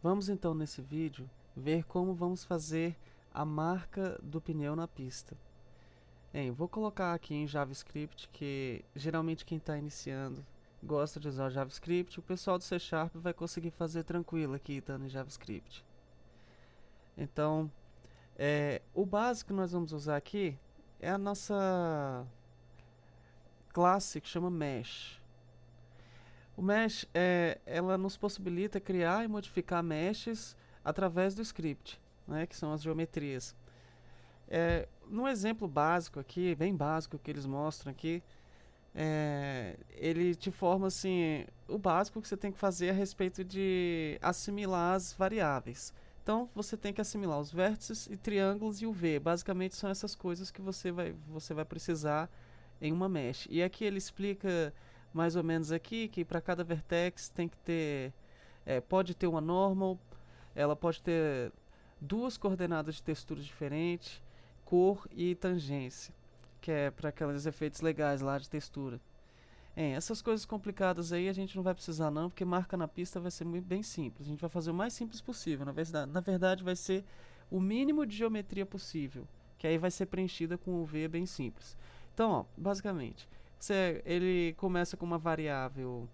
Vamos então nesse vídeo ver como vamos fazer a marca do pneu na pista. Bem, vou colocar aqui em JavaScript, que geralmente quem está iniciando gosta de usar o JavaScript. O pessoal do C# vai conseguir fazer tranquilo aqui estando em JavaScript. Então, o básico que nós vamos usar aqui é a nossa classe que chama Mesh. O Mesh, ela nos possibilita criar e modificar meshes através do script, né, que são as geometrias. No exemplo básico aqui, bem básico que eles mostram aqui, ele te forma assim, o básico que você tem que fazer a respeito de assimilar as variáveis. Então você tem que assimilar os vértices e triângulos e o V. Basicamente são essas coisas que você vai precisar em uma mesh. E aqui ele explica mais ou menos aqui que para cada vertex tem que ter, pode ter uma normal, ela pode ter duas coordenadas de textura diferentes, cor e tangência, que é para aqueles efeitos legais lá de textura. Essas coisas complicadas aí a gente não vai precisar não, porque marca na pista vai ser bem simples. A gente vai fazer o mais simples possível. Na verdade vai ser o mínimo de geometria possível, que aí vai ser preenchida com o V bem simples. Então, ó, basicamente, ele começa com uma variável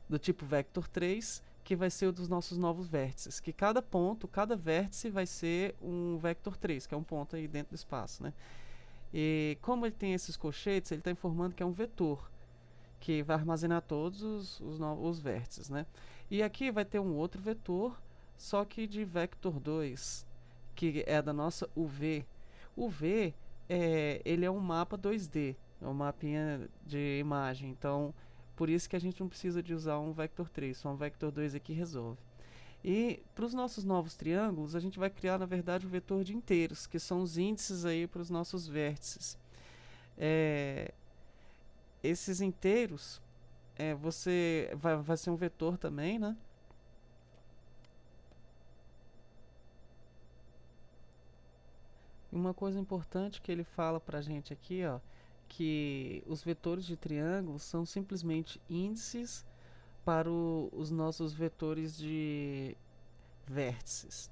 do tipo vector3, que vai ser o dos nossos novos vértices, que cada ponto, cada vértice vai ser um vector3, que é um ponto aí dentro do espaço, né? E como ele tem esses colchetes, ele está informando que é um vetor, que vai armazenar todos os vértices, né? E aqui vai ter um outro vetor, só que de vector2, que é da nossa UV. O V, ele é um mapa 2D, é um mapinha de imagem, então por isso que a gente não precisa de usar um vector3, só um vector2 aqui resolve. E para os nossos novos triângulos, a gente vai criar, na verdade, um vetor de inteiros, que são os índices aí para os nossos vértices. Esses inteiros, vai ser um vetor também, né? E uma coisa importante que ele fala para a gente aqui, ó, que os vetores de triângulos são simplesmente índices para os nossos vetores de vértices.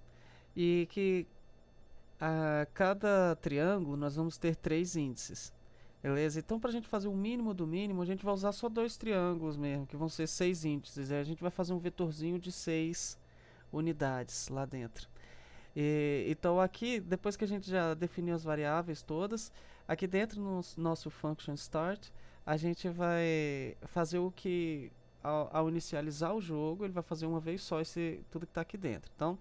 E que a cada triângulo nós vamos ter 3 índices. Beleza? Então, para a gente fazer o mínimo do mínimo, a gente vai usar só 2 triângulos mesmo, que vão ser 6 índices. Aí a gente vai fazer um vetorzinho de 6 unidades lá dentro. Então aqui, depois que a gente já definiu as variáveis todas, aqui dentro no nosso function start, a gente vai fazer o que, ao inicializar o jogo, ele vai fazer uma vez só tudo que está aqui dentro. Então,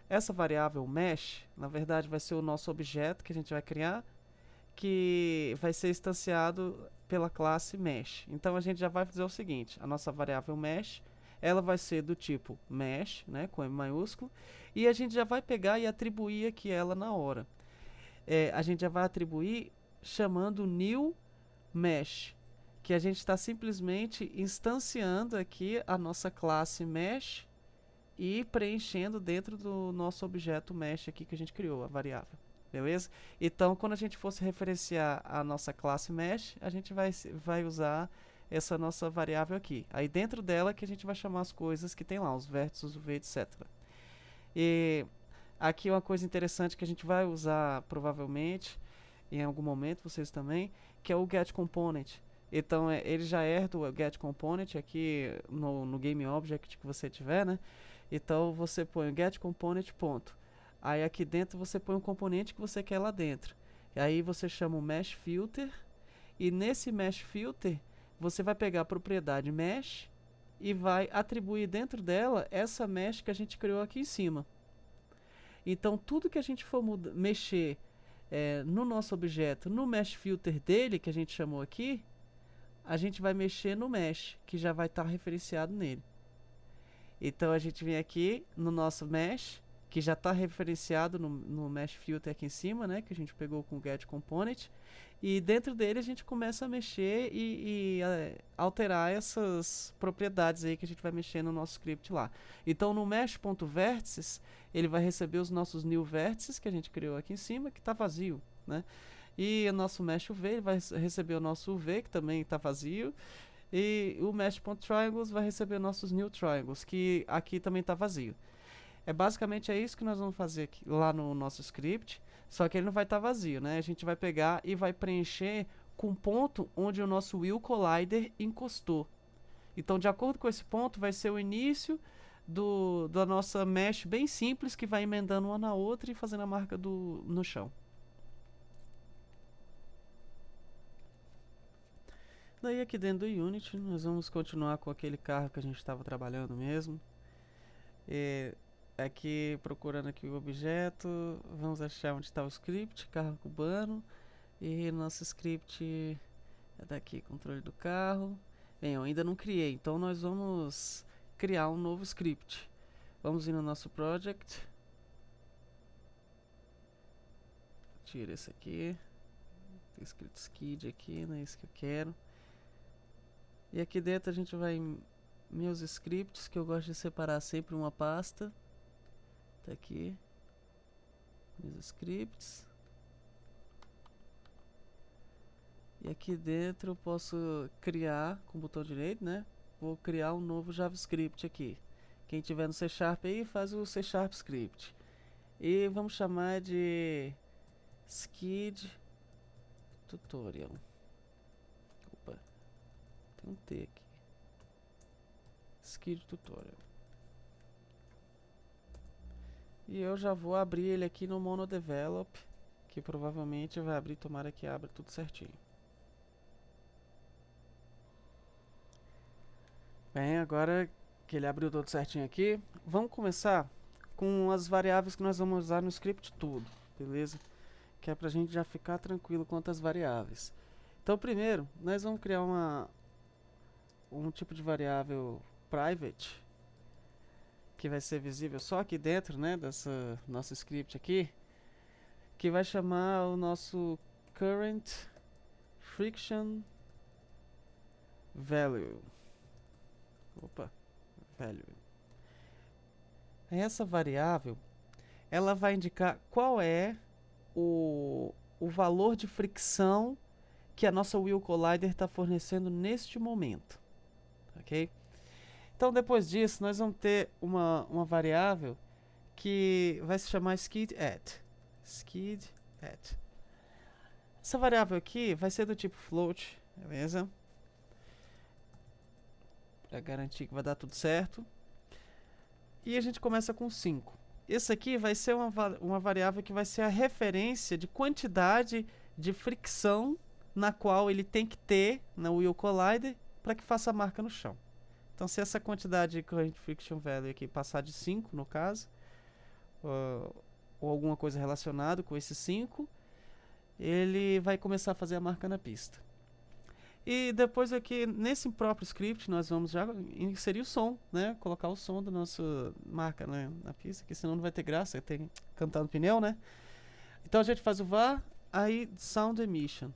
essa variável mesh, na verdade, vai ser o nosso objeto que a gente vai criar, que vai ser instanciado pela classe mesh. Então a gente já vai fazer o seguinte, a nossa variável mesh, ela vai ser do tipo mesh, né, com M maiúsculo, e a gente já vai pegar e atribuir aqui ela na hora. A gente já vai atribuir chamando new mesh, que a gente está simplesmente instanciando aqui a nossa classe mesh e preenchendo dentro do nosso objeto mesh aqui que a gente criou, a variável. Beleza? Então, quando a gente fosse referenciar a nossa classe mesh, a gente vai usar essa nossa variável aqui. Aí dentro dela que a gente vai chamar as coisas que tem lá, os vértices, o V, etc. E aqui uma coisa interessante que a gente vai usar provavelmente, em algum momento, vocês também, que é o getComponent. Então, ele já herda o getComponent aqui no GameObject que você tiver, né? Então, você põe o getComponent, ponto. Aí aqui dentro você põe um componente que você quer lá dentro. E aí você chama o mesh filter. E nesse mesh filter você vai pegar a propriedade mesh e vai atribuir dentro dela essa mesh que a gente criou aqui em cima. Então tudo que a gente for mexer no nosso objeto, no mesh filter dele, que a gente chamou aqui, a gente vai mexer no mesh, que já vai estar referenciado nele. Então a gente vem aqui no nosso mesh, que já está referenciado no mesh filter aqui em cima, né, que a gente pegou com o getComponent, e dentro dele a gente começa a mexer e alterar essas propriedades aí que a gente vai mexer no nosso script lá. Então no mesh.vértices ele vai receber os nossos new vértices que a gente criou aqui em cima, que está vazio, né? E o nosso mesh UV ele vai receber o nosso UV, que também está vazio. E o mesh.triangles vai receber nossos new triangles, que aqui também está vazio. Basicamente é isso que nós vamos fazer aqui, lá no nosso script, só que ele não vai estar vazio, né? A gente vai pegar e vai preencher com o ponto onde o nosso Wheel Collider encostou. Então, de acordo com esse ponto, vai ser o início da nossa mesh bem simples, que vai emendando uma na outra e fazendo a marca no chão. Daí aqui dentro do Unity, nós vamos continuar com aquele carro que a gente estava trabalhando mesmo. Aqui, procurando aqui o objeto, vamos achar onde está o script, carro cubano. E nosso script é daqui, controle do carro. Bem, eu ainda não criei, então nós vamos criar um novo script. Vamos ir no nosso project. Tira esse aqui. Tem escrito skid aqui, não é isso que eu quero. E aqui dentro a gente vai em meus scripts, que eu gosto de separar sempre uma pasta. Tá aqui. Meus scripts. E aqui dentro eu posso criar, com o botão direito, né? Vou criar um novo JavaScript aqui. Quem tiver no C# aí, faz o C# script. E vamos chamar de skid tutorial. Opa, tem um T aqui. Skid tutorial. E eu já vou abrir ele aqui no MonoDevelop, que provavelmente vai abrir, tomara que abra tudo certinho. Bem, agora que ele abriu tudo certinho aqui, vamos começar com as variáveis que nós vamos usar no script tudo, beleza? Que é pra gente já ficar tranquilo quanto às variáveis. Então, primeiro, nós vamos criar um tipo de variável private, que vai ser visível só aqui dentro, né, dessa nosso script aqui, que vai chamar o nosso current friction value. Opa, value. Essa variável, ela vai indicar qual é o valor de fricção que a nossa Wheel Collider está fornecendo neste momento, ok? Então, depois disso, nós vamos ter uma variável que vai se chamar skid@. Skid@. Essa variável aqui vai ser do tipo float, beleza? Para garantir que vai dar tudo certo. E a gente começa com 5. Esse aqui vai ser uma variável que vai ser a referência de quantidade de fricção na qual ele tem que ter na Wheel Collider para que faça a marca no chão. Então, se essa quantidade de current friction value aqui passar de 5, no caso, ou alguma coisa relacionada com esse 5, ele vai começar a fazer a marca na pista. E depois aqui, nesse próprio script, nós vamos já inserir o som, né? Colocar o som da nossa marca, né, na pista, que senão não vai ter graça, tem que cantar no pneu, né? Então a gente faz o var, aí sound emission.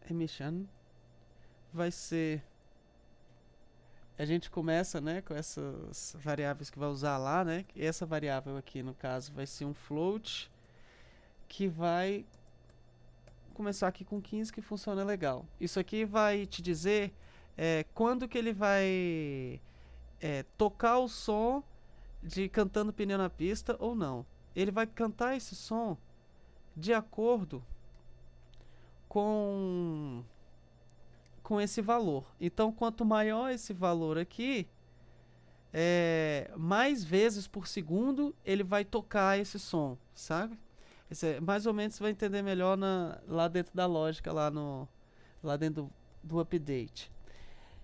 Emission vai ser... A gente começa, né, com essas variáveis que vai usar lá, né? E essa variável aqui, no caso, vai ser um float, que vai começar aqui com 15, que funciona legal. Isso aqui vai te dizer quando que ele vai tocar o som de cantando pneu na pista ou não. Ele vai cantar esse som de acordo com esse valor. Então, quanto maior esse valor aqui, mais vezes por segundo ele vai tocar esse som, sabe? Mais ou menos você vai entender melhor lá dentro da lógica, lá dentro do update.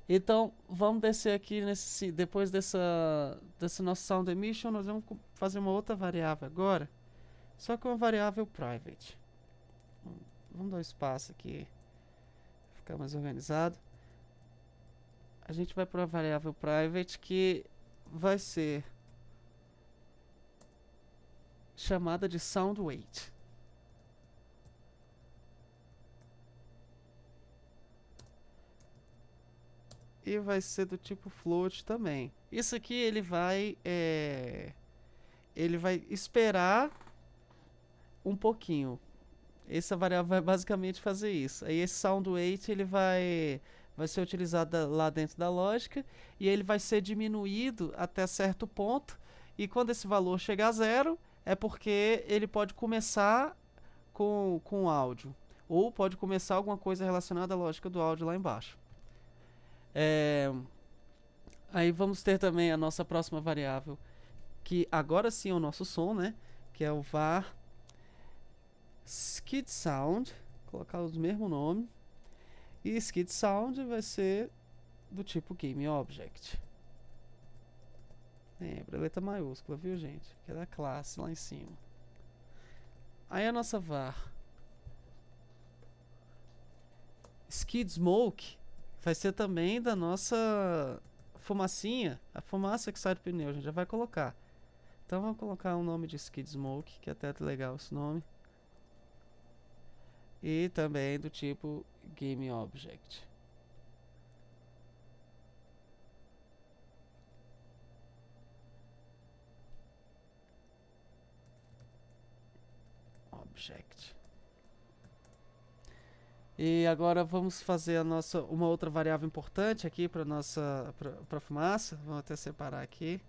Então, vamos descer aqui, depois desse nosso sound emission, nós vamos fazer uma outra variável agora, só que uma variável private. Vamos dar um espaço aqui, ficar mais organizado. A gente vai para uma variável private que vai ser chamada de sound weight. E vai ser do tipo float também. Isso aqui ele vai esperar um pouquinho. Essa variável vai basicamente fazer isso. Aí esse sound weight ele vai ser utilizado lá dentro da lógica e ele vai ser diminuído até certo ponto. E quando esse valor chegar a zero, é porque ele pode começar com áudio. Ou pode começar alguma coisa relacionada à lógica do áudio lá embaixo. Aí vamos ter também a nossa próxima variável, que agora sim é o nosso som, né? Que é o var skid sound, colocar o mesmo nome. E skid sound vai ser do tipo GameObject. Lembra, letra maiúscula, viu, gente? Que é da classe lá em cima. Aí a nossa var skid smoke vai ser também da nossa fumacinha, a fumaça que sai do pneu, a gente já vai colocar. Então vamos colocar o nome de skid smoke, que é até legal esse nome. E também do tipo GameObject. E agora vamos fazer uma outra variável importante aqui para para fumaça. Vamos até separar aqui.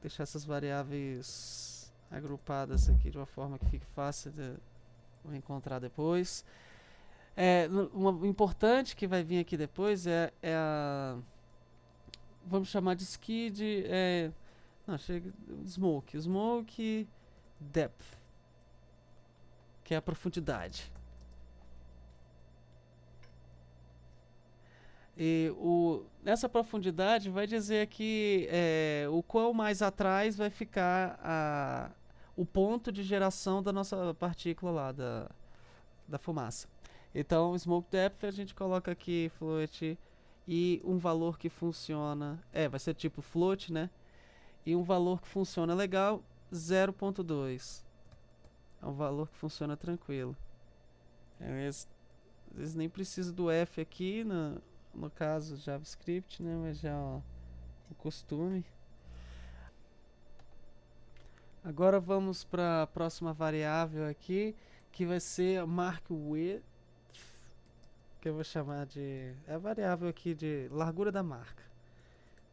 Deixar essas variáveis agrupadas aqui de uma forma que fique fácil de encontrar depois. Uma importante que vai vir aqui depois é a... Vamos chamar de skid... não, chega... Smoke depth, que é a profundidade. E nessa profundidade vai dizer que o quão mais atrás vai ficar o ponto de geração da nossa partícula lá, da fumaça. Então, smoke depth a gente coloca aqui float e um valor que funciona, vai ser tipo float, né? E um valor que funciona legal, 0.2. É um valor que funciona tranquilo. Às vezes nem precisa do F aqui, no caso JavaScript, né? Mas já o costume. Agora vamos para a próxima variável aqui, que vai ser markWidth, que eu vou chamar de... É a variável aqui de largura da marca.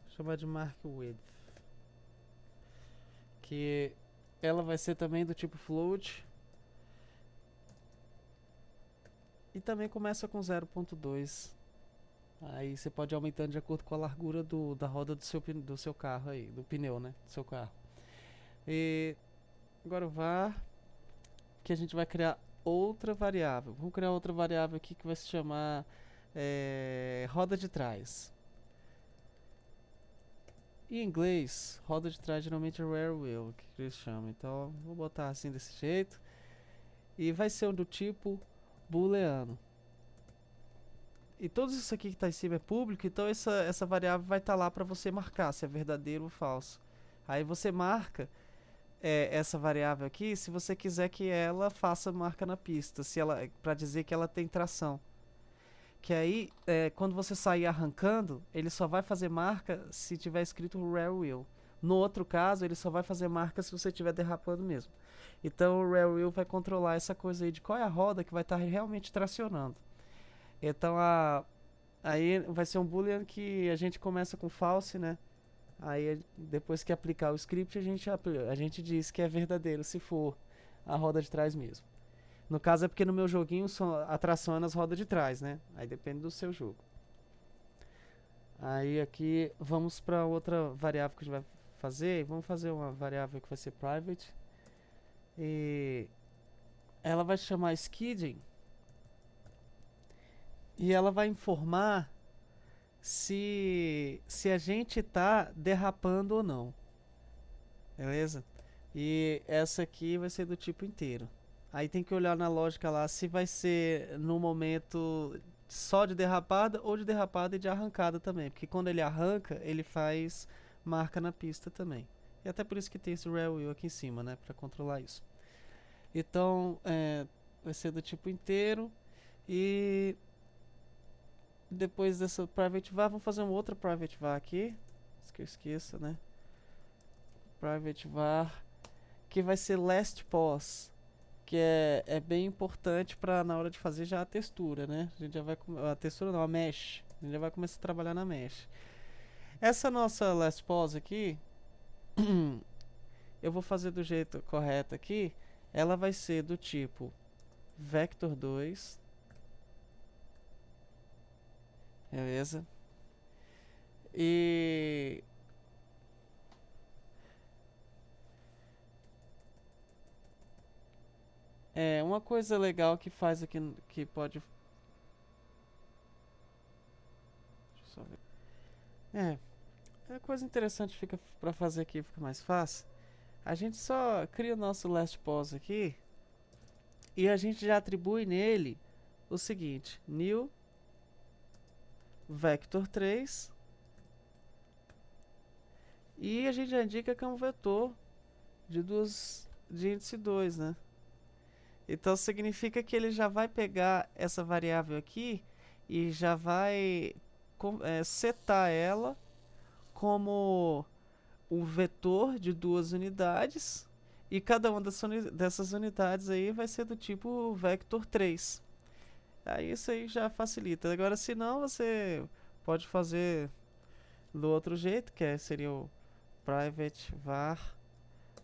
Vou chamar de markWidth. Que ela vai ser também do tipo float. E também começa com 0.2. Aí você pode ir aumentando de acordo com a largura da roda do seu carro aí, do pneu, né? Do seu carro. E agora que a gente vai criar outra variável. Vamos criar outra variável aqui que vai se chamar roda de trás. Em inglês, roda de trás geralmente é rear wheel, que eles chamam. Então vou botar assim desse jeito. E vai ser do tipo booleano. E tudo isso aqui que está em cima é público, então essa variável vai estar lá para você marcar se é verdadeiro ou falso. Aí você marca essa variável aqui se você quiser que ela faça marca na pista, para dizer que ela tem tração. Que aí, quando você sair arrancando, ele só vai fazer marca se tiver escrito rear wheel. No outro caso, ele só vai fazer marca se você estiver derrapando mesmo. Então o rear wheel vai controlar essa coisa aí de qual é a roda que vai estar realmente tracionando. Então aí vai ser um boolean que a gente começa com false, né? Aí depois que aplicar o script a gente diz que é verdadeiro se for a roda de trás mesmo. No caso é porque no meu joguinho a tração é nas rodas de trás, né? Aí depende do seu jogo. Aí aqui vamos para outra variável que a gente vai fazer. Vamos fazer uma variável que vai ser private. E ela vai chamar skidding. E ela vai informar se a gente está derrapando ou não. Beleza? E essa aqui vai ser do tipo inteiro. Aí tem que olhar na lógica lá se vai ser no momento só de derrapada ou de derrapada e de arrancada também. Porque quando ele arranca, ele faz marca na pista também. E até por isso que tem esse rear wheel aqui em cima, né? Para controlar isso. Então, vai ser do tipo inteiro. E depois dessa private var, vamos fazer uma outra private var aqui. Que eu esqueça, né? Private var, que vai ser last pause. que é bem importante para na hora de fazer já a textura, né? A gente já vai a textura não, a mesh. A gente já vai começar a trabalhar na mesh. Essa nossa last pause aqui, eu vou fazer do jeito correto aqui. Ela vai ser do tipo vector 2, beleza? E uma coisa legal que faz aqui, que pode... Deixa eu só ver. Coisa interessante fica para fazer aqui, fica mais fácil. A gente só cria o nosso last pause aqui e a gente já atribui nele o seguinte: new vector 3, e a gente já indica que é um vetor de índice 2, né? Então significa que ele já vai pegar essa variável aqui e já vai setar ela como um vetor de 2 unidades, e cada uma dessas unidades aí vai ser do tipo vector 3. Aí isso aí já facilita. Agora, se não, você pode fazer do outro jeito, que seria o private var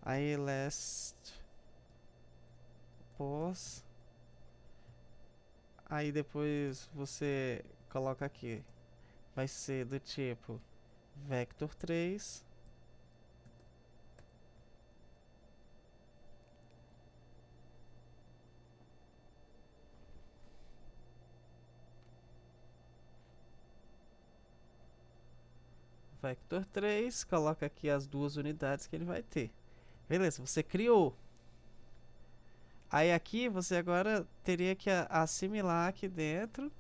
aí last pause. Aí depois você coloca aqui, vai ser do tipo vector 3, vector 3, coloca aqui as 2 unidades que ele vai ter. Beleza, você criou. Aí aqui você agora teria que assimilar aqui dentro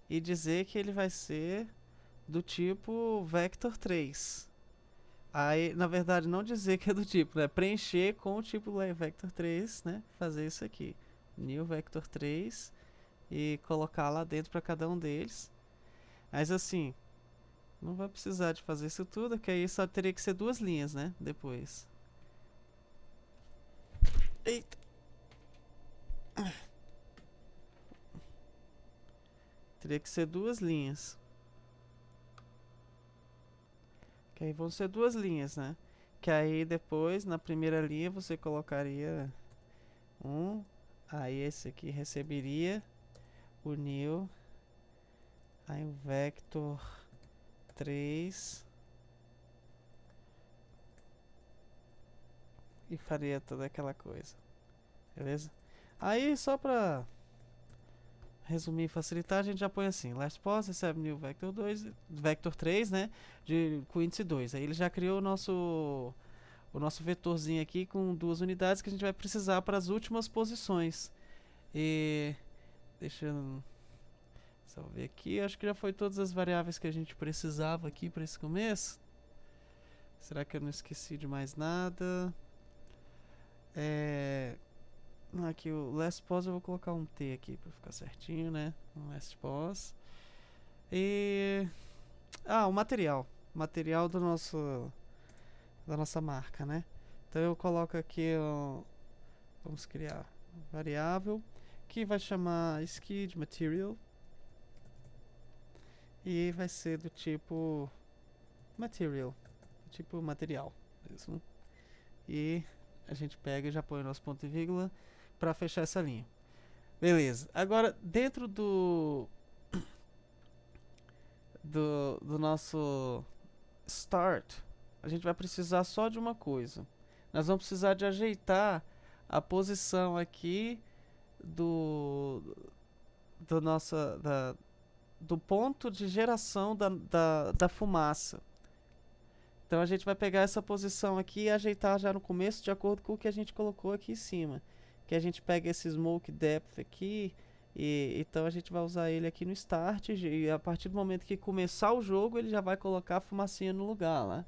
e dizer que ele vai ser do tipo vector 3. Aí, na verdade, não dizer que é do tipo, né? Preencher com o tipo vector 3, né? Fazer isso aqui. New vector 3 e colocar lá dentro para cada um deles. Mas assim, não vai precisar de fazer isso tudo, que aí só teria que ser 2 linhas, né? Depois. Eita! Teria que ser 2 linhas. Que aí vão ser 2 linhas, né? Que aí depois, na primeira linha, você colocaria aí esse aqui receberia o new, aí o vector 3 e faria toda aquela coisa, beleza? Aí só pra resumir e facilitar, a gente já põe assim: last pause recebe new vector 2, vector 3, né, com índice 2. Aí ele já criou o nosso vetorzinho aqui com 2 unidades que a gente vai precisar para as últimas posições. E deixa eu só ver aqui, acho que já foi todas as variáveis que a gente precisava aqui para esse começo. Será que eu não esqueci de mais nada? Aqui o last pause eu vou colocar um T aqui para ficar certinho, né? Um last pause. E o material do da nossa marca, né? Então eu coloco aqui, vamos criar variável que vai chamar skid material e vai ser do tipo material, tipo material mesmo. E a gente pega e já põe o nosso ponto e vírgula para fechar essa linha. Beleza. Agora, dentro do nosso start, a gente vai precisar só de uma coisa. Nós vamos precisar de ajeitar a posição aqui do do ponto de geração da fumaça. Então a gente vai pegar essa posição aqui e ajeitar já no começo de acordo com o que a gente colocou aqui em cima. Que a gente pega esse smoke depth aqui, e então a gente vai usar ele aqui no start, e a partir do momento que começar o jogo ele já vai colocar a fumacinha no lugar lá.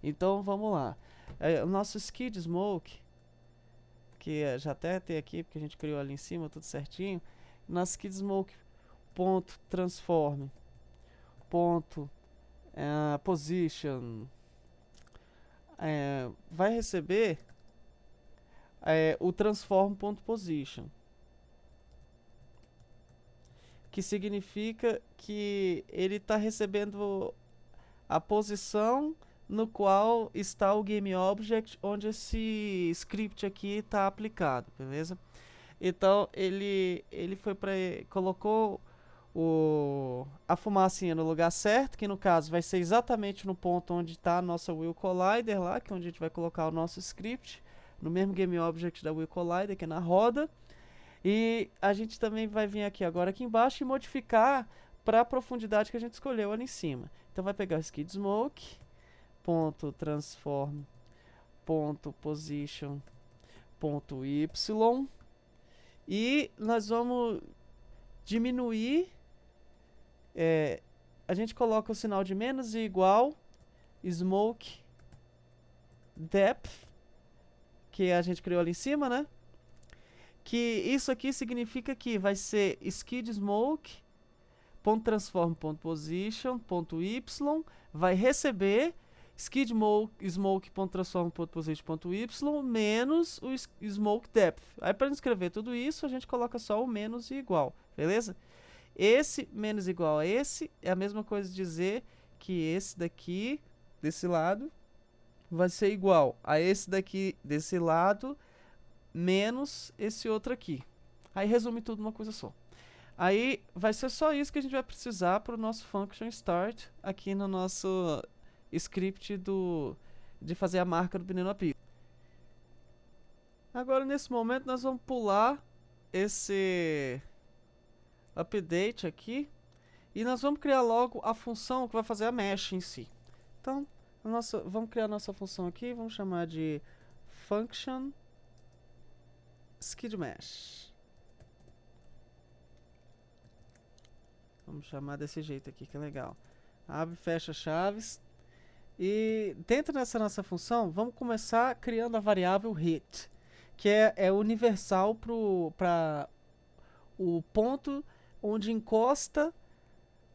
Então vamos lá. O nosso skid smoke, que já até tem aqui porque a gente criou ali em cima tudo certinho. Nosso skid smoke ponto transform ponto position vai receber o transform.position, que significa que ele está recebendo a posição no qual está o GameObject onde esse script aqui está aplicado, beleza? Então ele foi para colocou a fumacinha no lugar certo, que no caso vai ser exatamente no ponto onde está a nossa Wheel Collider lá, que é onde a gente vai colocar o nosso script, no mesmo GameObject da Wheel Collider, que é na roda. E a gente também vai vir aqui agora aqui embaixo e modificar para a profundidade que a gente escolheu ali em cima. Então vai pegar o skid smoke, ponto transform, ponto position, ponto y, e nós vamos diminuir, a gente coloca o sinal de menos e igual, smoke depth, que a gente criou ali em cima, né? Que isso aqui significa que vai ser skid smoke, ponto transform, ponto position, ponto y, vai receber skid smoke, ponto transform, ponto position, ponto y, menos o smoke depth. Aí para escrever tudo isso, a gente coloca só o menos e igual, beleza? Esse menos igual a esse é a mesma coisa de dizer que esse daqui, desse lado, vai ser igual a esse daqui, desse lado, menos esse outro aqui. Aí resume tudo numa coisa só. Aí vai ser só isso que a gente vai precisar para o nosso function start aqui no nosso script de fazer a marca do pneu na pista. Agora nesse momento nós vamos pular esse update aqui e nós vamos criar logo a função que vai fazer a mesh em si. Então vamos criar a nossa função aqui, vamos chamar de function skid mesh. Vamos chamar desse jeito aqui, que é legal. Abre, fecha chaves. E dentro dessa nossa função, vamos começar criando a variável hit, que é universal para o ponto onde encosta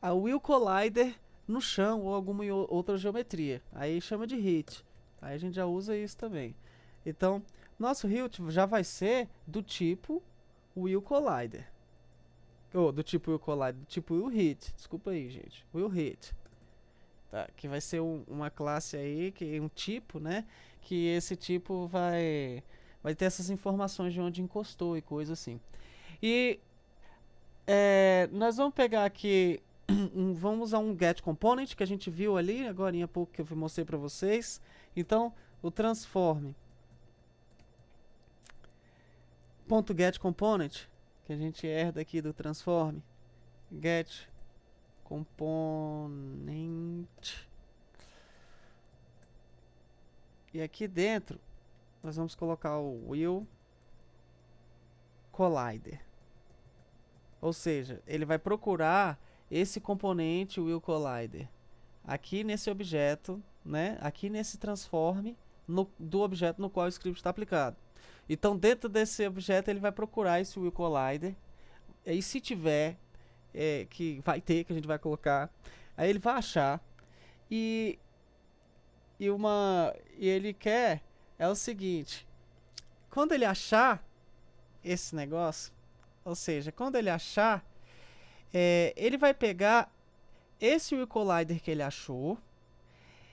a Wheel Collider no chão ou alguma outra geometria. Aí chama de hit. Aí a gente já usa isso também. Então, nosso hit já vai ser do tipo Wheel Collider. Do tipo Wheel Collider, do tipo Wheel Hit. Desculpa aí, gente. Wheel Hit. Tá, que vai ser uma classe aí, que um tipo, né? Que esse tipo vai ter essas informações de onde encostou e coisa assim. E nós vamos pegar aqui, vamos usar um get component que a gente viu ali agora há pouco que eu mostrei para vocês. Então, o transform .get component, que a gente herda aqui do transform, get component, e aqui dentro nós vamos colocar o Wheel Collider, ou seja, ele vai procurar esse componente Wheel Collider aqui nesse objeto, né? Aqui nesse transform do objeto no qual o script está aplicado. Então dentro desse objeto ele vai procurar esse Wheel Collider, e se tiver, que vai ter, que a gente vai colocar, aí ele vai achar, e ele quer o seguinte: quando ele achar esse negócio, ou seja, quando ele achar, ele vai pegar esse Wheel Collider que ele achou,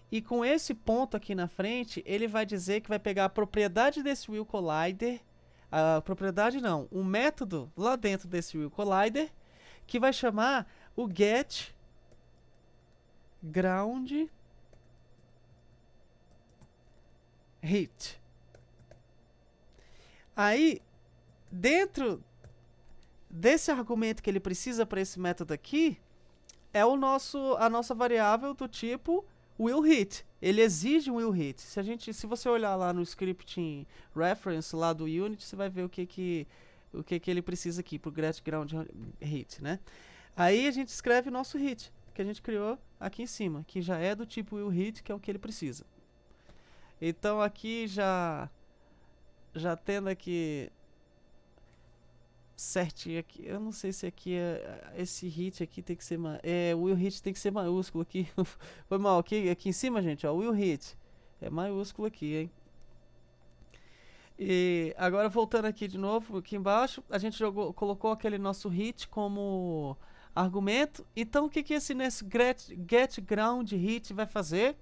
e com esse ponto aqui na frente, ele vai dizer que vai pegar a propriedade desse Wheel Collider, um método lá dentro desse Wheel Collider, que vai chamar o get ground hit. Aí, dentro desse argumento que ele precisa para esse método aqui, é a nossa variável do tipo Wheel Hit. Ele exige um Wheel Hit. Se você olhar lá no scripting reference lá do Unity, você vai ver o que ele precisa aqui pro get ground hit, né? Aí a gente escreve o nosso hit, que a gente criou aqui em cima, que já é do tipo Wheel Hit, que é o que ele precisa. Então aqui já tendo aqui certinho aqui, eu não sei se aqui esse hit aqui tem que ser o Wheel Hit tem que ser maiúsculo aqui. Foi mal, aqui em cima, gente, ó, Wheel Hit é maiúsculo aqui, hein? E agora voltando aqui de novo, aqui embaixo, a gente colocou aquele nosso hit como argumento. Então o que que esse nesse getGround hit vai fazer?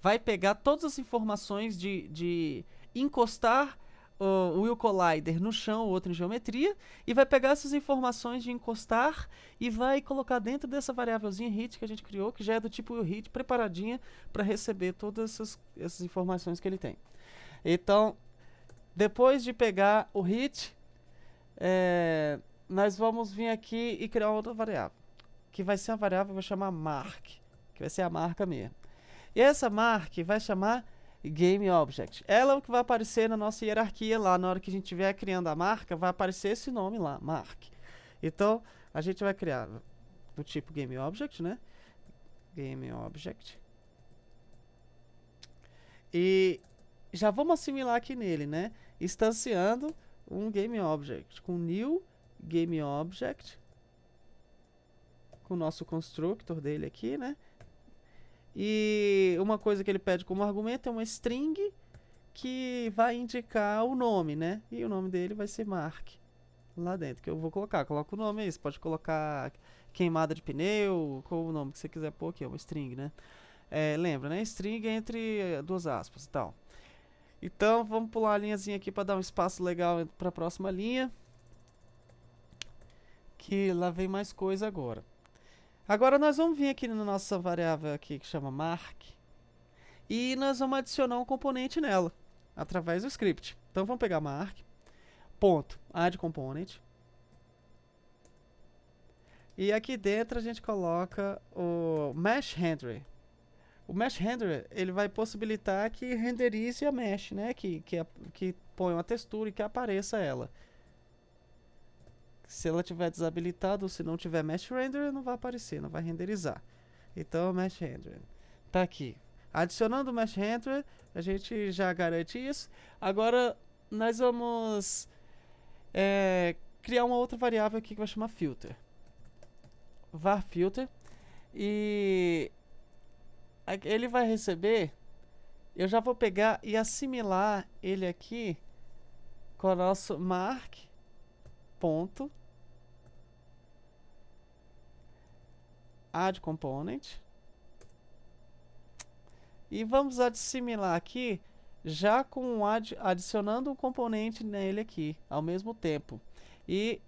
Vai pegar todas as informações de encostar o Will Collider no chão, o outro em geometria, e vai pegar essas informações de encostar e vai colocar dentro dessa variávelzinha hit que a gente criou, que já é do tipo Will hit, preparadinha para receber todas essas informações que ele tem. Então, depois de pegar o hit, nós vamos vir aqui e criar outra variável, que vai ser uma variável que vai chamar mark, que vai ser a marca mesmo. E essa mark vai chamar GameObject. Ela é o que vai aparecer na nossa hierarquia lá, na hora que a gente estiver criando a marca, vai aparecer esse nome lá, mark. Então, a gente vai criar do tipo GameObject, né? GameObject. E já vamos assimilar aqui nele, né? Instanciando um GameObject com new GameObject, com o nosso constructor dele aqui, né? E uma coisa que ele pede como argumento é uma string que vai indicar o nome, né? E o nome dele vai ser Mark lá dentro, que eu vou colocar. Coloca o nome aí, você pode colocar queimada de pneu, qual o nome que você quiser pôr aqui, é uma string, né? Lembra, né? String entre duas aspas e tal. Então, vamos pular a linhazinha aqui para dar um espaço legal para a próxima linha. Que lá vem mais coisa agora. Agora nós vamos vir aqui na nossa variável aqui que chama mark e nós vamos adicionar um componente nela através do script. Então vamos pegar mark, ponto, add component, e aqui dentro a gente coloca o mesh handler. O mesh handler ele vai possibilitar que renderize a mesh, né? Que ponha uma textura e que apareça ela. Se ela tiver desabilitada ou se não tiver Mesh Renderer, não vai aparecer, não vai renderizar. Então, Mesh Renderer tá aqui. Adicionando o Mesh Renderer, a gente já garante isso. Agora, nós vamos criar uma outra variável aqui que vai chamar Filter. Var Filter. E ele vai receber... Eu já vou pegar e assimilar ele aqui com o nosso mark ponto add component e vamos assimilar aqui já com adicionando um componente nele aqui ao mesmo tempo, e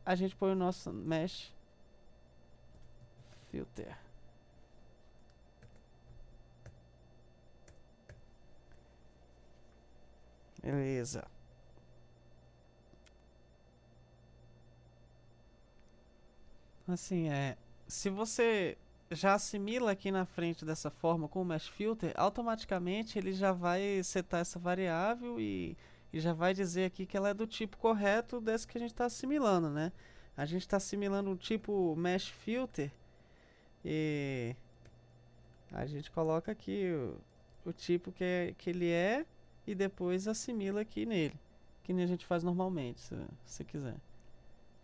a gente põe o nosso mesh filter. Beleza. Assim, se você já assimila aqui na frente dessa forma com o Mesh Filter, automaticamente ele já vai setar essa variável e já vai dizer aqui que ela é do tipo correto desse que a gente está assimilando, né? A gente está assimilando o tipo Mesh Filter e a gente coloca aqui o tipo que ele é e depois assimila aqui nele, que nem a gente faz normalmente, se você quiser.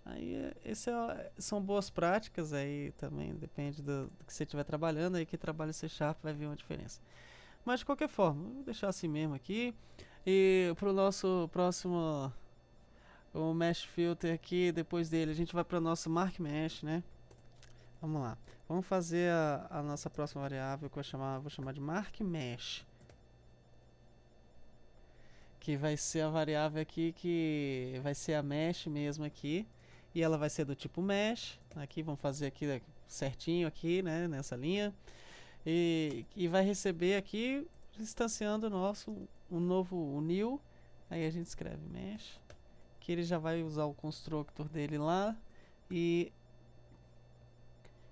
Aí são boas práticas, aí também depende do que você estiver trabalhando, aí que trabalha C# vai ver uma diferença. Mas de qualquer forma, vou deixar assim mesmo aqui. E para o nosso próximo, o Mesh Filter aqui, depois dele, a gente vai para o nosso Mark Mesh, né? Vamos lá. Vamos fazer a nossa próxima variável que vou chamar de Mark Mesh. Que vai ser a variável aqui, que vai ser a mesh mesmo aqui. E ela vai ser do tipo mesh. Aqui, vamos fazer aqui certinho aqui, né, nessa linha. E vai receber aqui, instanciando o novo new. Aí a gente escreve mesh. Que ele já vai usar o constructor dele lá. E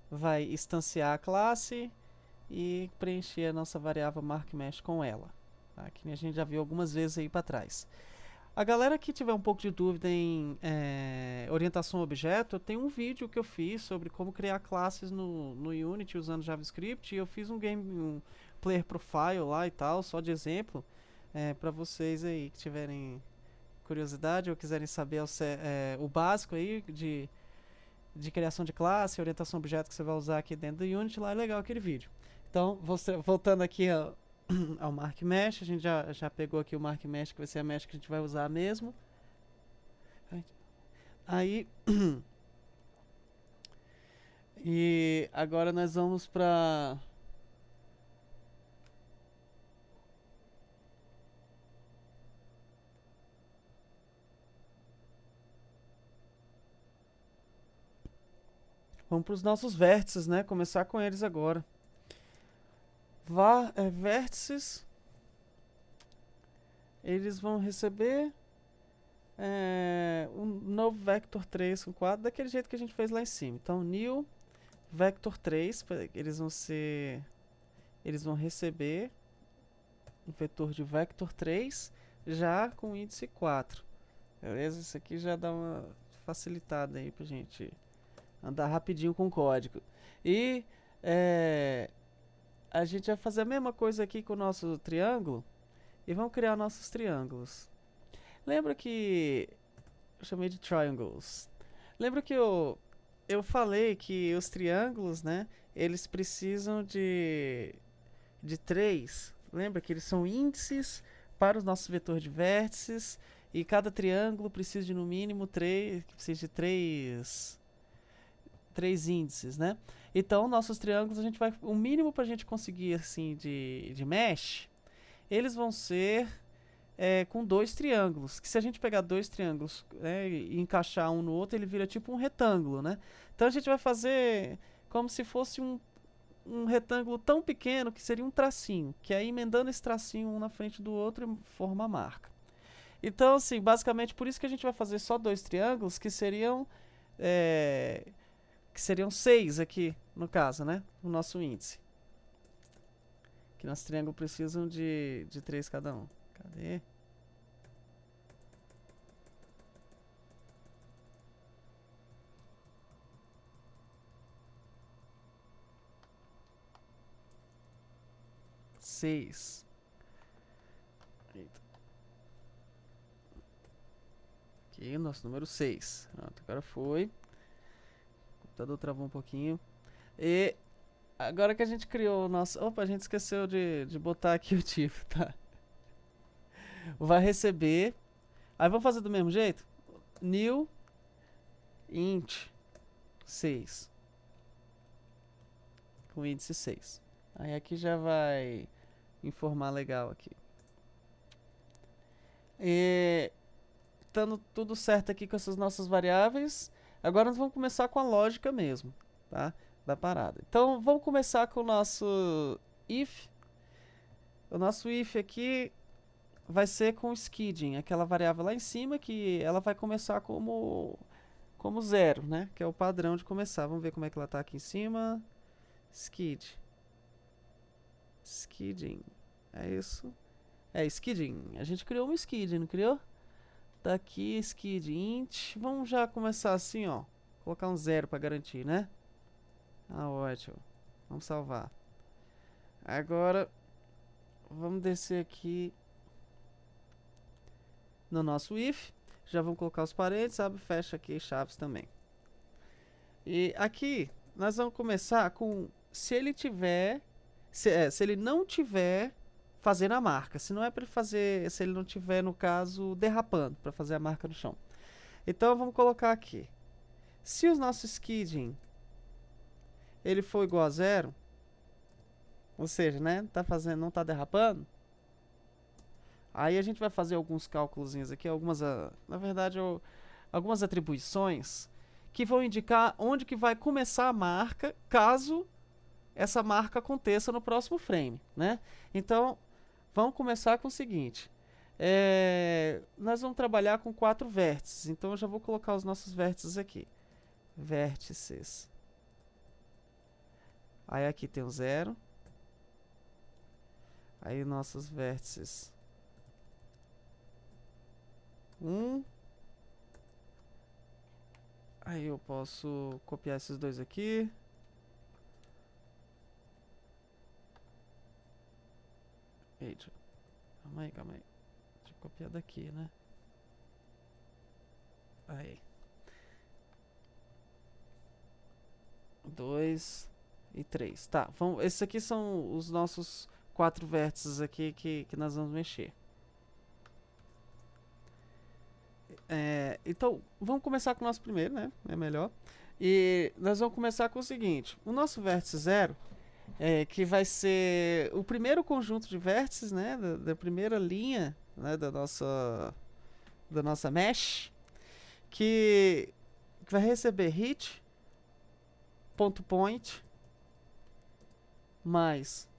vai instanciar a classe e preencher a nossa variável markMesh com ela. Tá? Que a gente já viu algumas vezes aí para trás. A galera que tiver um pouco de dúvida em orientação a objeto, tem um vídeo que eu fiz sobre como criar classes no Unity usando JavaScript, e eu fiz um player profile lá e tal, só de exemplo, para vocês aí que tiverem curiosidade ou quiserem saber o básico aí de criação de classe, orientação a objeto que você vai usar aqui dentro do Unity. Lá é legal aquele vídeo. Então, voltando aqui ao Mark Mesh. A gente já pegou aqui o Mark Mesh, que vai ser a mesh que a gente vai usar mesmo. Aí... E agora nós vamos para... Vamos para os nossos vértices, né? Começar com eles agora. Vértices. Eles vão receber um novo vector 3 com 4, daquele jeito que a gente fez lá em cima. Então, new vector 3, eles vão receber um vetor de vector 3 já com índice 4. Beleza? Isso aqui já dá uma facilitada aí pra gente andar rapidinho com o código. E a gente vai fazer a mesma coisa aqui com o nosso triângulo e vamos criar nossos triângulos. Lembra que eu chamei de triangles. Lembra que eu falei que os triângulos, né, eles precisam de 3. Lembra que eles são índices para os nossos vetores de vértices e cada triângulo precisa de no mínimo 3, precisa de 3 índices, né? Então, nossos triângulos, a gente vai, o mínimo para a gente conseguir assim de mesh, eles vão ser com 2 triângulos, que se a gente pegar 2 triângulos, né, e encaixar um no outro, ele vira tipo um retângulo, né? Então a gente vai fazer como se fosse um retângulo tão pequeno que seria um tracinho, que aí emendando esse tracinho um na frente do outro forma a marca. Então, assim, basicamente por isso que a gente vai fazer só 2 triângulos, que seriam 6 aqui, no caso, né? O nosso índice. Que nossos triângulos precisam de 3 cada um. Cadê? Seis. Eita. Aqui, nosso número 6. Pronto, agora foi. O computador travou um pouquinho. E agora que a gente criou o nosso... Opa, a gente esqueceu de botar aqui o tipo, tá? Vai receber. Aí vamos fazer do mesmo jeito? New int 6. Com índice 6. Aí aqui já vai informar legal aqui. E estando tudo certo aqui com essas nossas variáveis, agora nós vamos começar com a lógica mesmo, tá? Da parada. Então vamos começar com o nosso if. O nosso if aqui vai ser com skidding, aquela variável lá em cima que ela vai começar como 0, né? Que é o padrão de começar. Vamos ver como é que ela está aqui em cima. Skidding. É isso? É, skidding. A gente criou um skidding, não criou? Tá aqui, skidding int. Vamos já começar assim, ó. Colocar um 0 para garantir, né? Ah, ótimo. Vamos salvar. Agora, vamos descer aqui no nosso if. Já vamos colocar os parênteses, abre e fecha aqui chaves também. E aqui, nós vamos começar com se ele tiver... Se ele não tiver fazendo a marca. Se não é para ele fazer... Se ele não tiver, no caso, derrapando para fazer a marca no chão. Então, vamos colocar aqui. Se o nosso skidding ele for igual a 0, ou seja, né, não está derrapando, aí a gente vai fazer alguns cálculos aqui, na verdade, algumas atribuições que vão indicar onde que vai começar a marca, caso essa marca aconteça no próximo frame, né? Então, vamos começar com o seguinte. Nós vamos trabalhar com 4 vértices, então eu já vou colocar os nossos vértices aqui. Vértices. Aí aqui tem o 0. Aí nossos vértices 1. Aí eu posso copiar esses dois aqui. Eita. Calma aí. Deixa eu copiar daqui, né? Aí. 2 e 3. Tá, esses aqui são os nossos 4 vértices aqui que nós vamos mexer. Então, vamos começar com o nosso primeiro, né? É melhor. E nós vamos começar com o seguinte. O nosso vértice 0, que vai ser o primeiro conjunto de vértices, né? Da primeira linha, né? Da nossa mesh, que vai receber hit, ponto point, mais